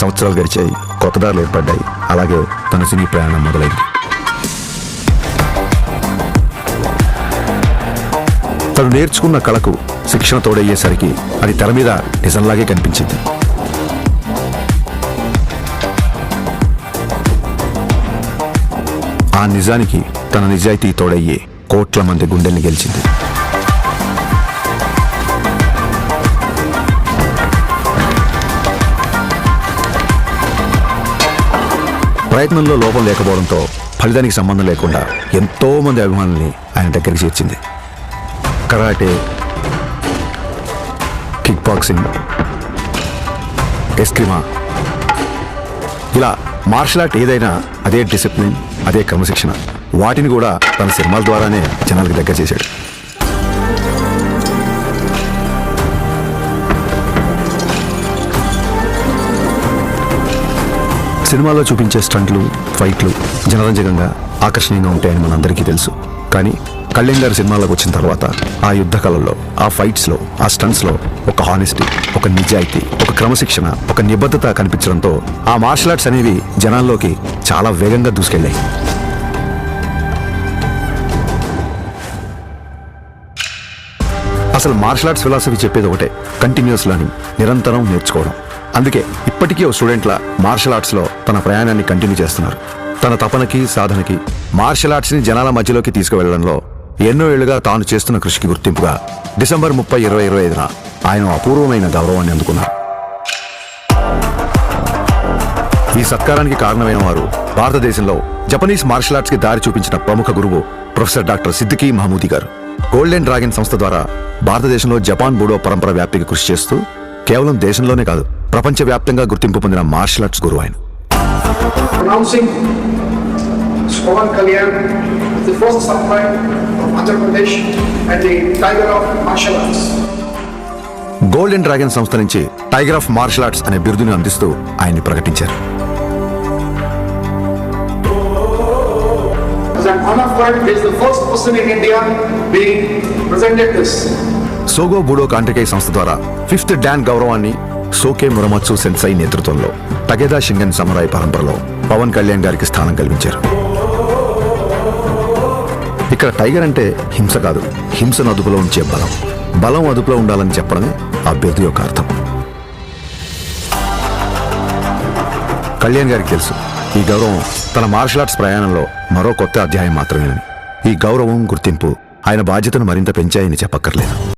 సంవత్సరాలు గడిచాయి, కొత్త దారులు ఏర్పడ్డాయి. అలాగే తన సినీ ప్రయాణం మొదలైంది. తను నేర్చుకున్న కళకు శిక్షణ తోడయ్యేసరికి అది తెర మీద నిజంలాగే కనిపించింది. ఆ నిజానికి తన నిజాయితీ తోడయ్యే కోట్ల మంది గుండెల్ని గెలిచింది. ప్రయత్నంలో లోపం లేకపోవడంతో ఫలితానికి సంబంధం లేకుండా ఎంతో మంది అభిమానుల్ని ఆయన దగ్గరికి చేర్చింది. కరాటే, కిక్ బాక్సింగ్, ఎస్క్రిమా, ఇలా మార్షల్ ఆర్ట్ ఏదైనా అదే డిసిప్లిన్, అదే క్రమశిక్షణ. వాటిని కూడా తన సినిమాల ద్వారానే జనాలకు దగ్గర చేశాడు. సినిమాలో చూపించే స్టంట్లు, ఫైట్లు జనరంజకంగా, ఆకర్షణీయంగా ఉంటాయని మనందరికీ తెలుసు. కానీ కళ్యాణ్ గారి సినిమాలోకి వచ్చిన తర్వాత ఆ యుద్ధ కళల్లో, ఆ ఫైట్స్లో, ఆ స్టంట్స్లో ఒక హానెస్టీ, ఒక నిజాయితీ, ఒక క్రమశిక్షణ, ఒక నిబద్ధత కనిపించడంతో ఆ మార్షల్ ఆర్ట్స్ అనేవి జనాల్లోకి చాలా వేగంగా దూసుకెళ్ళాయి. అసలు మార్షల్ ఆర్ట్స్ ఫిలాసఫీ చెప్పేది ఒకటే, కంటిన్యూస్ లర్నింగ్, నిరంతరం నేర్చుకోవడం. అందుకే ఇప్పటికీ ఓ స్టూడెంట్ల మార్షల్ ఆర్ట్స్లో తన ప్రయాణాన్ని కంటిన్యూ చేస్తున్నారు. తన తపనకి, సాధనకి, మార్షల్ ఆర్ట్స్ని జనాల మధ్యలోకి తీసుకువెళ్లడంలో ఎన్నో ఏళ్లుగా తాను చేస్తున్న కృషికి గుర్తింపుగా డిసెంబర్ 30, 2025న ఆయన అపూర్వమైన గౌరవాన్ని అందుకున్నారు. ఈ సత్కారానికి కారణమైన వారు భారతదేశంలో జపనీస్ మార్షల్ ఆర్ట్స్కి దారి చూపించిన ప్రముఖ గురువు ప్రొఫెసర్ డాక్టర్ సిద్దికీ మహమూదీ గారు. గోల్డెన్ డ్రాగన్ సంస్థ ద్వారా భారతదేశంలో జపాన్ బూడో పరంపర వ్యాప్తికి కృషి చేస్తూ కేవలం దేశంలోనే కాదు, ప్రపంచవ్యాప్తంగా గుర్తింపు పొందిన మార్షల్ ఆర్ట్స్ గురువు ఆయన. Pawan Kalyan, the first samurai of Andhra Pradesh and the Tiger of Martial Arts. Golden dragon సంస్థ నుంచి టైగర్ ఆఫ్ మార్షల్ ఆర్ట్స్ అనే బిరుదుని అందిస్తూ ఆయన్ని ప్రకటించారు. As an honor flight, he is the first person in India being presented this. సోగో బూడో కాంట్రికై సంస్థ ద్వారా 5th don గౌరవాన్ని సోకే మురమత్సు సెన్సై నేతృత్వంలో టగేదా షింగన్ సమురాయ్ పరంపరలో పవన్ కళ్యాణ్ గారికి స్థానం కల్పించారు. ఇక్కడ టైగర్ అంటే హింస కాదు, హింసను అదుపులో ఉంచే బలం. బలం అదుపులో ఉండాలని చెప్పడమే ఆ బిరుదు యొక్క అర్థం. కళ్యాణ్ గారికి తెలుసు, ఈ గౌరవం తన మార్షల్ ఆర్ట్స్ ప్రయాణంలో మరో కొత్త అధ్యాయం మాత్రమేనని. ఈ గౌరవం, గుర్తింపు ఆయన బాధ్యతను మరింత పెంచాయని చెప్పక్కర్లేదు.